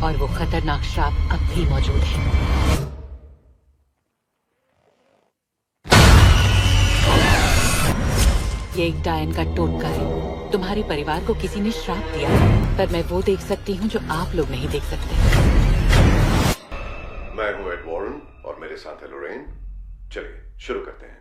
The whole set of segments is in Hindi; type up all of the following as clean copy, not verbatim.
और वो खतरनाक श्राप अब भी मौजूद है। ये एक डायन का टोटका है। तुम्हारे परिवार को किसी ने श्राप दिया है, पर मैं वो देख सकती हूँ जो आप लोग नहीं देख सकते। मैं हूँ एड वॉरेन और मेरे साथ है लोरेन। चलिए शुरू करते हैं।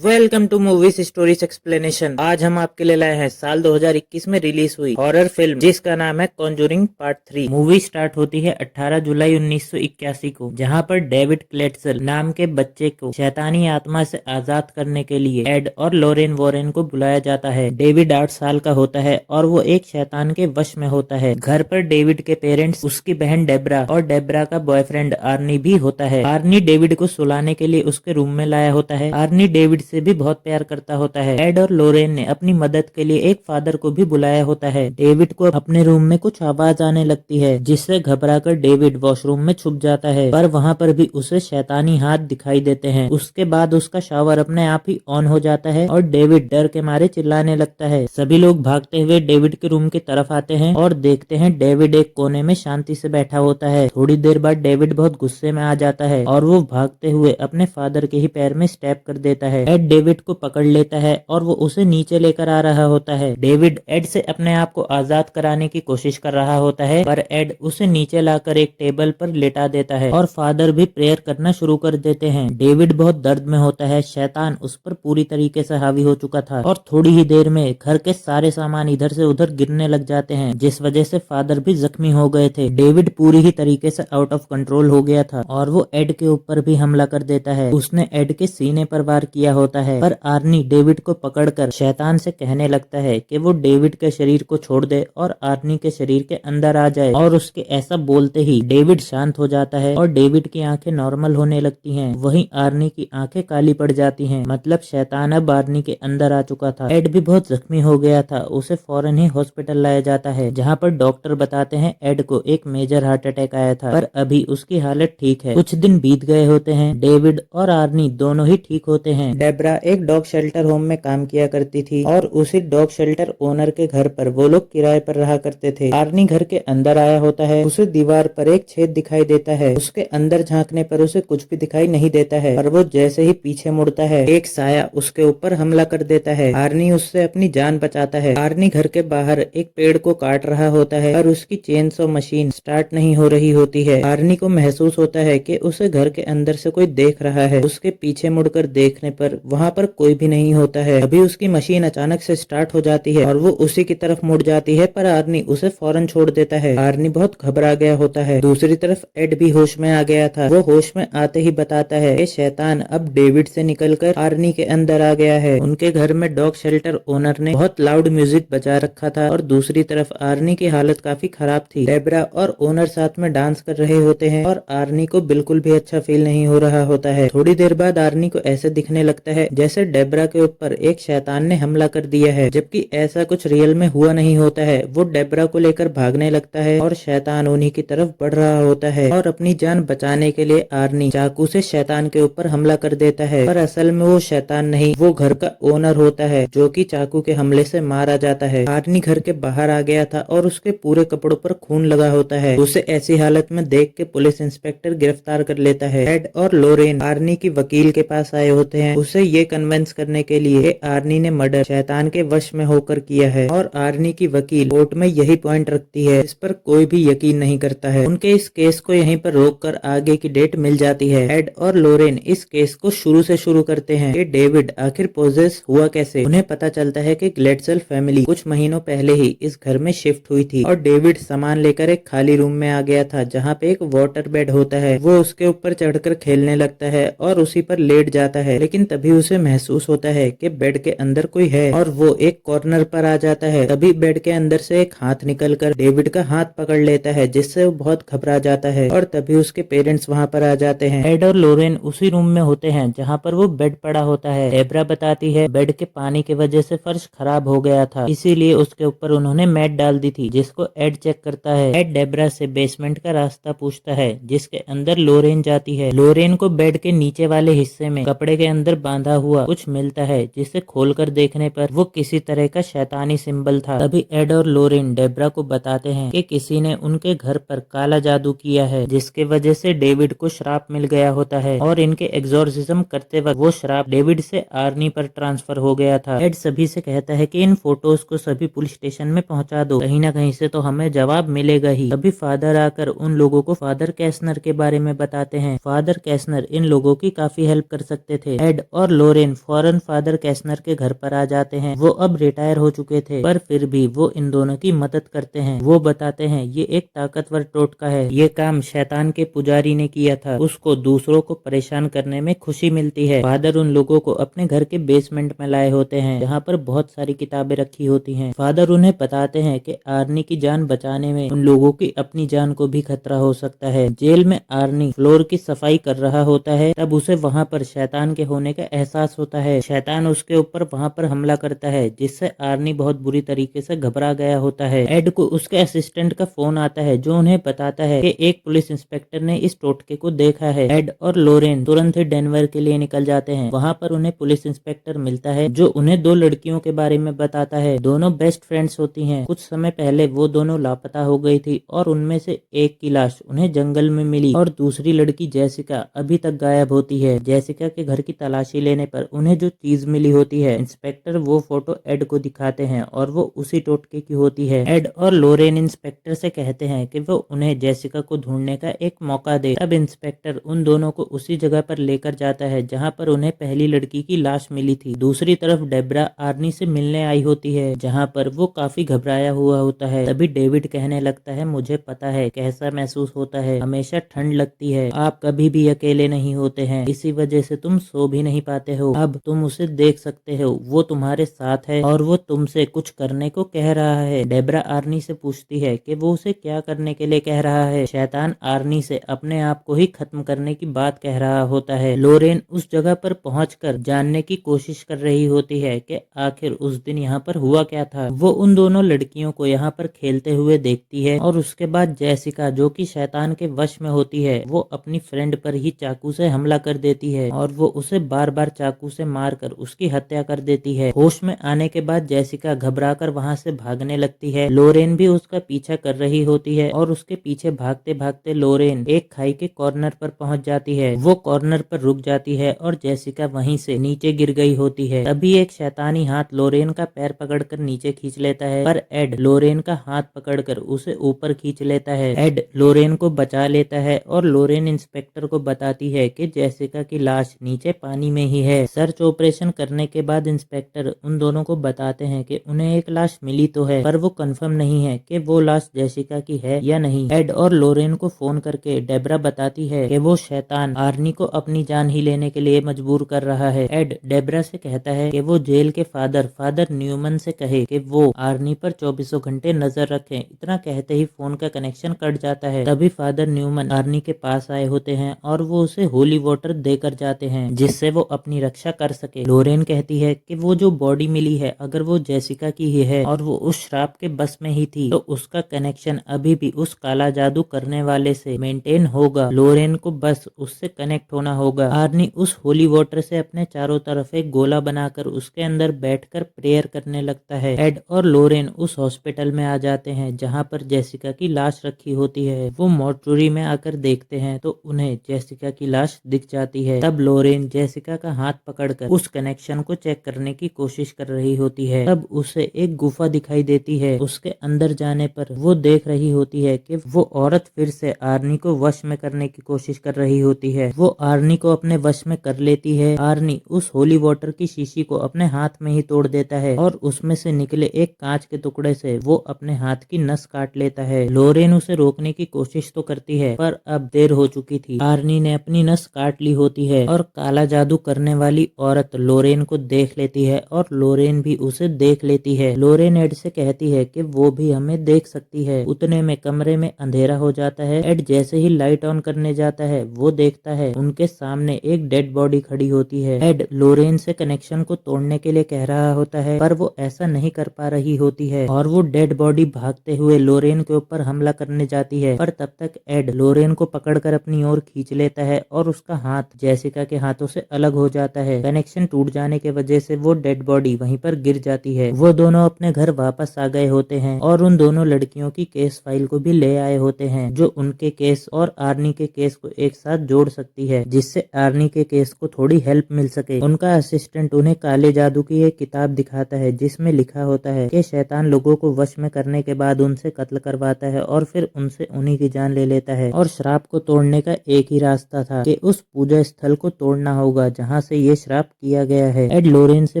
Welcome to movies stories explanation. आज हम आपके लिए लाए हैं साल 2021 में रिलीज हुई हॉरर फिल्म जिसका नाम है कॉन्जूरिंग पार्ट 3। मूवी स्टार्ट होती है 18 जुलाई 1981 को, जहां पर डेविड क्लेट्सल नाम के बच्चे को शैतानी आत्मा से आजाद करने के लिए एड और लोरेन वॉरेन को बुलाया जाता है। डेविड 8 साल का होता है और वो एक शैतान के वश में होता है। घर पर डेविड के पेरेंट्स, उसकी बहन डेब्रा और डेब्रा का बॉयफ्रेंड आर्नी भी होता है। आर्नी डेविड को सुलाने के लिए उसके रूम में लाया होता है। आर्नी डेविड से भी बहुत प्यार करता होता है। एड और लोरेन ने अपनी मदद के लिए एक फादर को भी बुलाया होता है। डेविड को अपने रूम में कुछ आवाज आने लगती है, जिससे घबराकर डेविड वॉशरूम में छुप जाता है, पर वहाँ पर भी उसे शैतानी हाथ दिखाई देते हैं। उसके बाद उसका शावर अपने आप ही ऑन हो जाता है और डेविड डर के मारे चिल्लाने लगता है। सभी लोग भागते हुए डेविड के रूम की तरफ आते हैं और देखते हैं डेविड एक कोने में शांति से बैठा होता है। थोड़ी देर बाद डेविड बहुत गुस्से में आ जाता है और वो भागते हुए अपने फादर के ही पैर में स्टेप कर देता है। एड डेविड को पकड़ लेता है और वो उसे नीचे लेकर आ रहा होता है। डेविड एड से अपने आप को आजाद कराने की कोशिश कर रहा होता है, पर एड उसे नीचे लाकर एक टेबल पर लेटा देता है और फादर भी प्रेयर करना शुरू कर देते हैं। डेविड बहुत दर्द में होता है। शैतान उस पर पूरी तरीके से हावी हो चुका था और थोड़ी ही देर में घर के सारे सामान इधर से उधर गिरने लग जाते हैं, जिस वजह से फादर भी जख्मी हो गए थे। डेविड पूरी ही तरीके से आउट ऑफ कंट्रोल हो गया था और वो एड के ऊपर भी हमला कर देता है। उसने एड के सीने पर वार किया होता है, पर आर्नी डेविड को पकड़कर शैतान से कहने लगता है कि वो डेविड के शरीर को छोड़ दे और आर्नी के शरीर के अंदर आ जाए, और उसके ऐसा बोलते ही डेविड शांत हो जाता है और डेविड की आंखें नॉर्मल होने लगती हैं। वहीं आर्नी की आंखें काली पड़ जाती हैं, मतलब शैतान अब आर्नी के अंदर आ चुका था। एड भी बहुत जख्मी हो गया था। उसे फौरन ही हॉस्पिटल लाया जाता है, जहाँ पर डॉक्टर बताते हैं एड को एक मेजर हार्ट अटैक आया था, पर अभी उसकी हालत ठीक है। कुछ दिन बीत गए होते हैं। डेविड और आर्नी दोनों ही ठीक होते हैं। डेब्रा एक डॉग शेल्टर होम में काम किया करती थी और उसी डॉग शेल्टर ओनर के घर पर वो लोग किराए पर रहा करते थे। आर्नी घर के अंदर आया होता है। उसे दीवार पर एक छेद दिखाई देता है। उसके अंदर झांकने पर उसे कुछ भी दिखाई नहीं देता है, पर वो जैसे ही पीछे मुड़ता है, एक साया उसके ऊपर हमला कर देता है। आर्नी उससे अपनी जान बचाता है। आर्नी घर के बाहर एक पेड़ को काट रहा होता है और उसकी चेनसॉ मशीन स्टार्ट नहीं हो रही होती है। आर्नी को महसूस होता है कि उसे घर के अंदर से कोई देख रहा है। उसके पीछे मुड़कर देखने पर वहाँ पर कोई भी नहीं होता है। अभी उसकी मशीन अचानक से स्टार्ट हो जाती है और वो उसी की तरफ मुड़ जाती है, पर आर्नी उसे फौरन छोड़ देता है। आर्नी बहुत घबरा गया होता है। दूसरी तरफ एड भी होश में आ गया था। वो होश में आते ही बताता है कि शैतान अब डेविड से निकलकर आर्नी के अंदर आ गया है। उनके घर में डॉग शेल्टर ओनर ने बहुत लाउड म्यूजिक बजा रखा था और दूसरी तरफ आर्नी की हालत काफी खराब थी। डेब्रा और ओनर साथ में डांस कर रहे होते हैं और आर्नी को बिल्कुल भी अच्छा फील नहीं हो रहा होता है। थोड़ी देर बाद आर्नी को ऐसे दिखने लगता है जैसे डेब्रा के ऊपर एक शैतान ने हमला कर दिया है, जबकि ऐसा कुछ रियल में हुआ नहीं होता है। वो डेब्रा को लेकर भागने लगता है और शैतान उन्हीं की तरफ बढ़ रहा होता है और अपनी जान बचाने के लिए आर्नी चाकू से शैतान के ऊपर हमला कर देता है, पर असल में वो शैतान नहीं, वो घर का ओनर होता है, जो कि चाकू के हमले से मारा जाता है। आर्नी घर के बाहर आ गया था और उसके पूरे कपड़ों पर खून लगा होता है। उसे ऐसी हालत में देख के पुलिस इंस्पेक्टर गिरफ्तार कर लेता है। एड और लोरेन आर्नी की वकील के पास आए होते हैं, उसे ये कन्विंस करने के लिए आर्नी ने मर्डर शैतान के वश में होकर किया है, और आर्नी की वकील कोर्ट में यही पॉइंट रखती है। इस पर कोई भी यकीन नहीं करता है। उनके इस केस को यहीं पर रोककर आगे की डेट मिल जाती है। एड और लोरेन इस केस को शुरू से शुरू करते हैं कि डेविड आखिर पोजेस हुआ कैसे। उन्हें पता चलता है कि ग्लेट्सल फैमिली कुछ महीनों पहले ही इस घर में शिफ्ट हुई थी और डेविड सामान लेकर एक खाली रूम में आ गया था, जहाँ पे एक वाटर बेड होता है। वो उसके ऊपर चढ़कर खेलने लगता है और उसी पर लेट जाता है, लेकिन तभी उसे महसूस होता है कि बेड के अंदर कोई है और वो एक कॉर्नर पर आ जाता है। तभी बेड के अंदर से एक हाथ निकलकर डेविड का हाथ पकड़ लेता है, जिससे वो बहुत घबरा जाता है और तभी उसके पेरेंट्स वहाँ पर आ जाते हैं। एड और लोरेन उसी रूम में होते हैं जहाँ पर वो बेड पड़ा होता है। डेब्रा बताती है बेड के पानी की वजह से फर्श खराब हो गया था, इसीलिए उसके ऊपर उन्होंने मैट डाल दी थी, जिसको एड चेक करता है। एड डेब्रा से बेसमेंट का रास्ता पूछता है, जिसके अंदर लोरेन जाती है। लोरेन को बेड के नीचे वाले हिस्से में कपड़े के अंदर बांध बांधा हुआ कुछ मिलता है, जिसे खोलकर देखने पर वो किसी तरह का शैतानी सिंबल था। तभी एड और लोरेन डेब्रा को बताते हैं कि किसी ने उनके घर पर काला जादू किया है, जिसके वजह से डेविड को श्राप मिल गया होता है और इनके एग्जॉर्सिज्म करते वक्त वो श्राप डेविड से आर्नी पर ट्रांसफर हो गया था। एड सभी से कहता है कि इन फोटोज को सभी पुलिस स्टेशन में पहुंचा दो, कहीं ना कहीं से तो हमें जवाब मिलेगा ही। तभी फादर आकर उन लोगों को फादर कैसनर के बारे में बताते हैं। फादर कैसनर इन लोगों की काफी हेल्प कर सकते थे। एड और लोरेन फौरन फादर कैसनर के घर पर आ जाते हैं। वो अब रिटायर हो चुके थे, पर फिर भी वो इन दोनों की मदद करते हैं। वो बताते हैं ये एक ताकतवर टोटका है, ये काम शैतान के पुजारी ने किया था, उसको दूसरों को परेशान करने में खुशी मिलती है। फादर उन लोगों को अपने घर के बेसमेंट में लाए होते हैं, जहाँ पर बहुत सारी किताबें रखी होती हैं। फादर उन्हें बताते हैं कि आर्नी की जान बचाने में उन लोगों की अपनी जान को भी खतरा हो सकता है। जेल में आर्नी फ्लोर की सफाई कर रहा होता है, तब उसे वहाँ पर शैतान के होने का एहसास होता है। शैतान उसके ऊपर वहाँ पर हमला करता है, जिससे आर्नी बहुत बुरी तरीके से घबरा गया होता है। एड को उसके असिस्टेंट का फोन आता है, जो उन्हें बताता है कि एक पुलिस इंस्पेक्टर ने इस टोटके को देखा है। एड और लोरेन तुरंत ही डेनवर के लिए निकल जाते हैं। वहाँ पर उन्हें पुलिस इंस्पेक्टर मिलता है, जो उन्हें दो लड़कियों के बारे में बताता है। दोनों बेस्ट फ्रेंड्स होती हैं। कुछ समय पहले वो दोनों लापता हो गई थी और उनमें से एक की लाश उन्हें जंगल में मिली और दूसरी लड़की जैसिका अभी तक गायब होती है। जैसिका के घर की तलाशी लेने पर उन्हें जो चीज मिली होती है, इंस्पेक्टर वो फोटो एड को दिखाते हैं और वो उसी टोटके की होती है। एड और लोरेन इंस्पेक्टर से कहते हैं कि वो उन्हें जैसिका को ढूंढने का एक मौका दे। तब इंस्पेक्टर उन दोनों को उसी जगह पर लेकर जाता है जहां पर उन्हें पहली लड़की की लाश मिली थी। दूसरी तरफ डेब्रा आर्नी से मिलने आई होती है, जहां पर वो काफी घबराया हुआ होता है। तभी डेविड कहने लगता है, मुझे पता है कैसा महसूस होता है, हमेशा ठंड लगती है, आप कभी भी अकेले नहीं होते हैं, इसी वजह से तुम सो भी नहीं पाते हो। अब तुम उसे देख सकते हो, वो तुम्हारे साथ है और वो तुमसे कुछ करने को कह रहा है। डेब्रा आर्नी से पूछती है कि वो उसे क्या करने के लिए कह रहा है। शैतान आर्नी से अपने आप को ही खत्म करने की बात कह रहा होता है। लोरेन उस जगह पर पहुंचकर जानने की कोशिश कर रही होती है कि आखिर उस दिन यहाँ पर हुआ क्या था। वो उन दोनों लड़कियों को यहाँ पर खेलते हुए देखती है और उसके बाद जैसिका, जो कि शैतान के वश में होती है, वो अपनी फ्रेंड पर ही चाकू से हमला कर देती है और वो उसे बार बार चाकू से मारकर उसकी हत्या कर देती है। होश में आने के बाद जैसिका घबराकर वहाँ से भागने लगती है। लोरेन भी उसका पीछा कर रही होती है और उसके पीछे भागते भागते लोरेन एक खाई के कॉर्नर पर पहुंच जाती है। वो कॉर्नर पर रुक जाती है और जैसिका वहीं से नीचे गिर गई होती है। तभी एक शैतानी हाथ लोरेन का पैर पकड़कर नीचे खींच लेता है, पर एड लोरेन का हाथ पकड़कर उसे ऊपर खींच लेता है। एड लोरेन को बचा लेता है और लोरेन इंस्पेक्टर को बताती है कि जैसिका की लाश नीचे पानी में ही है। सर्च ऑपरेशन करने के बाद इंस्पेक्टर उन दोनों को बताते हैं कि उन्हें एक लाश मिली तो है, पर वो कंफर्म नहीं है कि वो लाश जैसिका की है या नहीं। एड और लोरेन को फोन करके डेब्रा बताती है कि वो शैतान आर्नी को अपनी जान ही लेने के लिए मजबूर कर रहा है। एड डेब्रा से कहता है कि वो जेल के फादर न्यूमन से कहे कि वो आर्नी पर 24 घंटे नजर रखें। इतना कहते ही फोन का कनेक्शन कट जाता है। तभी फादर न्यूमन आर्नी के पास आए होते हैं और वो उसे होली वाटर देकर जाते हैं, जिससे वो अपनी रक्षा कर सके। लोरेन कहती है कि वो जो बॉडी मिली है, अगर वो जैसिका की ही है और वो उस श्राप के बस में ही थी, तो उसका कनेक्शन अभी भी उस काला जादू करने वाले से मेंटेन होगा। लोरेन को बस उससे कनेक्ट होना होगा। आर्नी उस होली वाटर से अपने चारों तरफ एक गोला बनाकर उसके अंदर बैठकर प्रेयर करने लगता है। एड और लोरेन उस हॉस्पिटल में आ जाते हैं जहाँ पर जैसिका की लाश रखी होती है। वो मॉर्चुरी में आकर देखते हैं तो उन्हें जैसिका की लाश दिख जाती है। तब लोरेन जैसिका का हाथ पकड़कर उस कनेक्शन को चेक करने की कोशिश कर रही होती है। तब उसे एक गुफा दिखाई देती है। उसके अंदर जाने पर वो देख रही होती है कि वो औरत फिर से आर्नी को वश में करने की कोशिश कर रही होती है। वो आर्नी को अपने वश में कर लेती है। आर्नी उस होली वाटर की शीशी को अपने हाथ में ही तोड़ देता है और उसमें से निकले एक कांच के टुकड़े से वो अपने हाथ की नस काट लेता है। लोरेन उसे रोकने की कोशिश तो करती है, पर अब देर हो चुकी थी। आर्नी ने अपनी नस काट ली होती है और काला जादू करने वाली औरत लोरेन को देख लेती है और लोरेन भी उसे देख लेती है। लोरेन एड से कहती है कि वो भी हमें देख सकती है। उतने में कमरे में अंधेरा हो जाता है। एड जैसे ही लाइट ऑन करने जाता है, वो देखता है उनके सामने एक डेड बॉडी खड़ी होती है। एड लोरेन से कनेक्शन को तोड़ने के लिए कह रहा होता है, पर वो ऐसा नहीं कर पा रही होती है और वो डेड बॉडी भागते हुए लोरेन के ऊपर हमला करने जाती है। पर तब तक एड लोरेन को पकड़कर अपनी ओर खींच लेता है और उसका हाथ जैसिका के हाथों से अलग हो हो जाता है। कनेक्शन टूट जाने के वजह से वो डेड बॉडी वहीं पर गिर जाती है। वो दोनों अपने घर वापस आ गए होते हैं और उन दोनों लड़कियों की केस फाइल को भी ले आए होते हैं, जो उनके केस और आर्नी के केस को एक साथ जोड़ सकती है, जिससे आर्नी के केस को थोड़ी हेल्प मिल सके। उनका असिस्टेंट उन्हें काले जादू की एक किताब दिखाता है जिसमें लिखा होता है कि शैतान लोगों को वश में करने के बाद उनसे कत्ल करवाता है और फिर उनसे उन्हीं की जान ले लेता है। और श्राप को तोड़ने का एक ही रास्ता था कि उस पूजा स्थल को तोड़ना होगा जहाँ से ये श्राप किया गया है। एड लोरेन से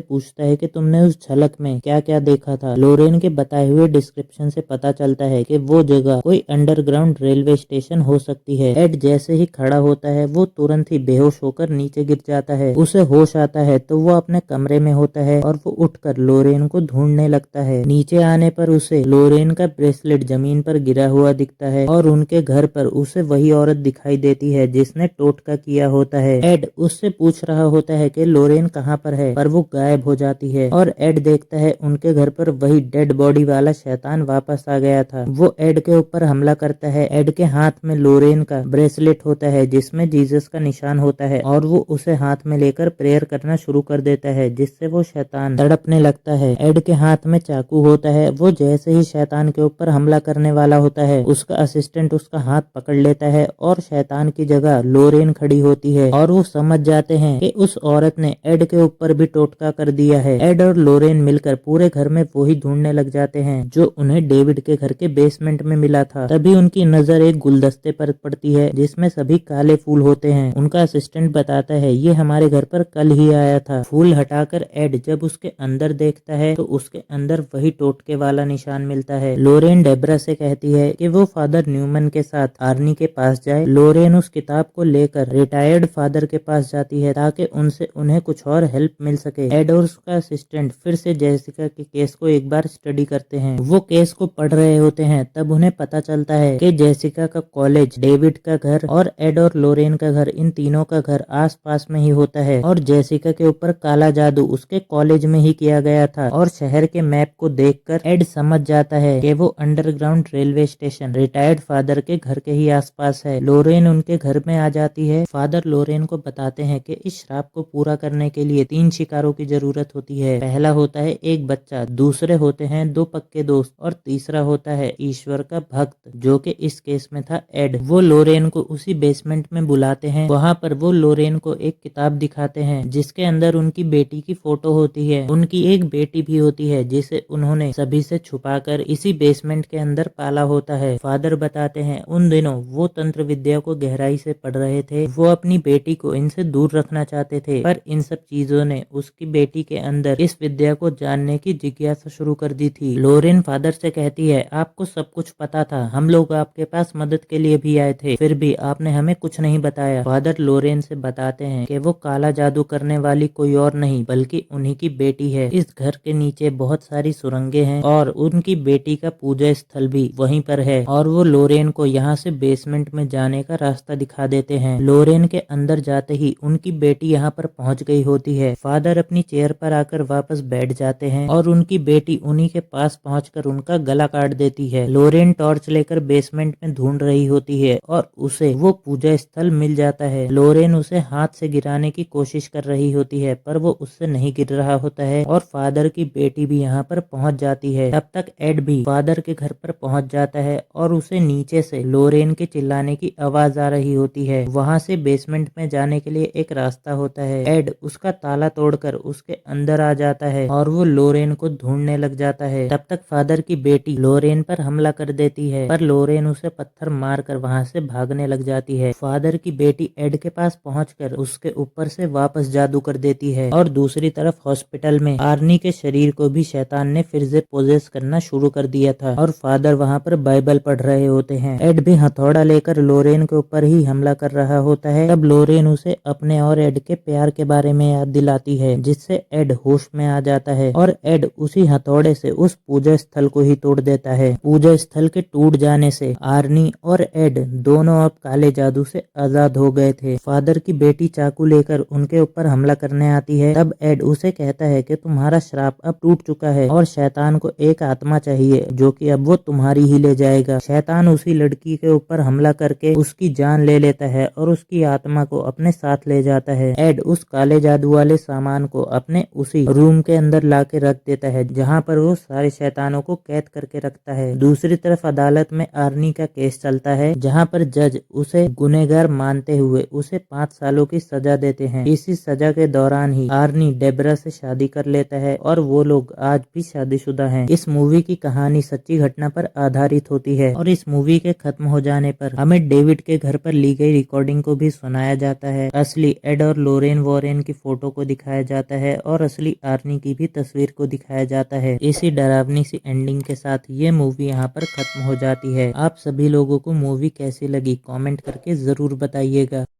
पूछता है कि तुमने उस झलक में क्या क्या देखा था। लोरेन के बताए हुए डिस्क्रिप्शन से पता चलता है कि वो जगह कोई अंडरग्राउंड रेलवे स्टेशन हो सकती है। एड जैसे ही खड़ा होता है वो तुरंत ही बेहोश होकर नीचे गिर जाता है। उसे होश आता है तो वो अपने कमरे में होता है और वो उठकर लोरेन को ढूंढने लगता है। नीचे आने पर उसे लोरेन का ब्रेसलेट जमीन पर गिरा हुआ दिखता है और उनके घर पर उसे वही औरत दिखाई देती है जिसने टोटका किया होता है। एड उससे पूछ रहा होता है कि लोरेन कहाँ पर है, पर वो गायब हो जाती है और एड देखता है उनके घर पर वही डेड बॉडी वाला शैतान वापस आ गया था। वो एड के ऊपर हमला करता है। एड के हाथ में लोरेन का ब्रेसलेट होता है जिसमें जीसस का निशान होता है और वो उसे हाथ में लेकर प्रेयर करना शुरू कर देता है, जिससे वो शैतान तड़पने लगता है। एड के हाथ में चाकू होता है। वो जैसे ही शैतान के ऊपर हमला करने वाला होता है उसका असिस्टेंट उसका हाथ पकड़ लेता है और शैतान की जगह लोरेन खड़ी होती है और वो समझ जाते हैं कि उस औरत ने एड के ऊपर भी टोटका कर दिया है। एड और लोरेन मिलकर पूरे घर में वही ढूंढने लग जाते हैं जो उन्हें डेविड के घर के बेसमेंट में मिला था। तभी उनकी नजर एक गुलदस्ते पर पड़ती है जिसमें सभी काले फूल होते हैं। उनका असिस्टेंट बताता है ये हमारे घर पर कल ही आया था। फूल हटाकर एड जब उसके अंदर देखता है तो उसके अंदर वही टोटके वाला निशान मिलता है। लोरेन डेब्रा से कहती है कि वो फादर न्यूमन के साथ आर्नी के पास जाए। लोरेन उस किताब को लेकर रिटायर्ड फादर के पास जाती है ताकि उनसे उन्हें कुछ और हेल्प मिल सके। एड और उसका असिस्टेंट फिर से जेसिका के केस को एक बार स्टडी करते हैं। वो केस को पढ़ रहे होते हैं तब उन्हें पता चलता है कि जेसिका का कॉलेज, डेविड का घर और एड और लोरेन का घर, इन तीनों का घर आस पास में ही होता है और जेसिका के ऊपर काला जादू उसके कॉलेज में ही किया गया था। और शहर के मैप को देखकर एड समझ जाता है कि वो underground railway station retired father के घर के ही आसपास है। लोरेन उनके घर में आ जाती है। फादर लोरेन को बताते हैं कि इस श्राप को पूरा करने के लिए 3 शिकारों की जरूरत होती है। पहला होता है एक बच्चा, दूसरे होते हैं 2 पक्के दोस्त और तीसरा होता है ईश्वर का भक्त, जो कि इस केस में था एड। वो लोरेन को उसी बेसमेंट में बुलाते हैं। वहाँ पर वो लोरेन को एक किताब दिखाते हैं जिसके अंदर उनकी बेटी की फोटो होती है। उनकी एक बेटी भी होती है जिसे उन्होंने सभी से छुपाकर इसी बेसमेंट के अंदर पाला होता है। फादर बताते हैं उन दिनों वो तंत्र विद्या को गहराई से पढ़ रहे थे। वो अपनी बेटी को इनसे दूर रखना चाहते थे, पर इन सब चीजों ने उसकी बेटी के अंदर इस विद्या को जानने की जिज्ञासा शुरू कर दी थी। लोरेन फादर से कहती है आपको सब कुछ पता था, हम लोग आपके पास मदद के लिए भी आए थे, फिर भी आपने हमें कुछ नहीं बताया। फादर लोरेन से बताते हैं कि वो काला जादू करने वाली कोई और नहीं बल्कि उन्हीं की बेटी है। इस घर के नीचे बहुत सारी सुरंगें हैं और उनकी बेटी का पूजा स्थल भी वहीं पर है और वो लोरेन को यहाँ से बेसमेंट में जाने का रास्ता दिखा देते हैं। लोरेन के अंदर जाते ही उनकी बेटी यहाँ पर पहुँच गई होती है। फादर अपनी चेयर पर आकर वापस बैठ जाते हैं और उनकी बेटी उन्हीं के पास पहुंचकर उनका गला काट देती है। लोरेन टॉर्च लेकर बेसमेंट में ढूंढ रही होती है और उसे वो पूजा स्थल मिल जाता है। लोरेन उसे हाथ से गिराने की कोशिश कर रही होती है पर वो उससे नहीं गिर रहा होता है और फादर की बेटी भी यहाँ पर पहुंच जाती है। तब तक एड भी फादर के घर पर पहुंच जाता है और उसे नीचे से लोरेन के चिल्लाने की आवाज आ रही होती है। वहाँ से बेसमेंट में जाने के लिए एक रास्ता होता है। एड उसका ताला तोड़कर उसके अंदर आ जाता है और वो लोरेन को ढूंढने लग जाता है। तब तक फादर की बेटी लोरेन पर हमला कर देती है पर लोरेन उसे पत्थर मारकर वहाँ से भागने लग जाती है। फादर की बेटी एड के पास पहुंचकर उसके ऊपर से वापस जादू कर देती है और दूसरी तरफ हॉस्पिटल में आर्नी के शरीर को भी शैतान ने फिर से पोजेस करना शुरू कर दिया था और फादर वहाँ पर बाइबल पढ़ रहे होते हैं। एड भी हथौड़ा लेकर लोरेन के ऊपर ही हमला कर रहा होता है। तब लोरेन उसे अपने और एड के प्यार के बारे में याद दिलाती है जिससे एड होश में आ जाता है और एड उसी हथौड़े से उस पूजा स्थल को ही तोड़ देता है। पूजा स्थल के टूट जाने से आर्नी और एड दोनों अब काले जादू से आजाद हो गए थे। फादर की बेटी चाकू लेकर उनके ऊपर हमला करने आती है। तब एड उसे कहता है कि तुम्हारा श्राप अब टूट चुका है और शैतान को एक आत्मा चाहिए जो कि अब वो तुम्हारी ही ले जाएगा। शैतान उसी लड़की के ऊपर हमला करके उसकी जान ले लेता है और उसकी आत्मा को अपने साथ ले जाता है। एड उस काले जादू वाले सामान को अपने उसी रूम के अंदर लाके रख देता है जहाँ पर वो सारे शैतानों को कैद करके रखता है। दूसरी तरफ अदालत में आर्नी का केस चलता है जहाँ पर जज उसे गुनहगार मानते हुए उसे 5 सालों की सजा देते हैं। इसी सजा के दौरान ही आर्नी डेबरा से शादी कर लेता है और वो लोग आज भी शादीशुदा हैं। इस मूवी की कहानी सच्ची घटना पर आधारित होती है और इस मूवी के खत्म हो जाने पर हमें डेविड के घर पर ली गई रिकॉर्डिंग को भी सुनाया जाता है। असली एड और लोरेन वॉरेन की फोटो को दिखाया जाता है और असली आर्नी की भी तस्वीर को दिखाया जाता है। इसी डरावनी सी एंडिंग के साथ ये मूवी यहाँ पर खत्म हो जाती है। आप सभी लोगों को मूवी कैसी लगी कमेंट करके जरूर बताइएगा।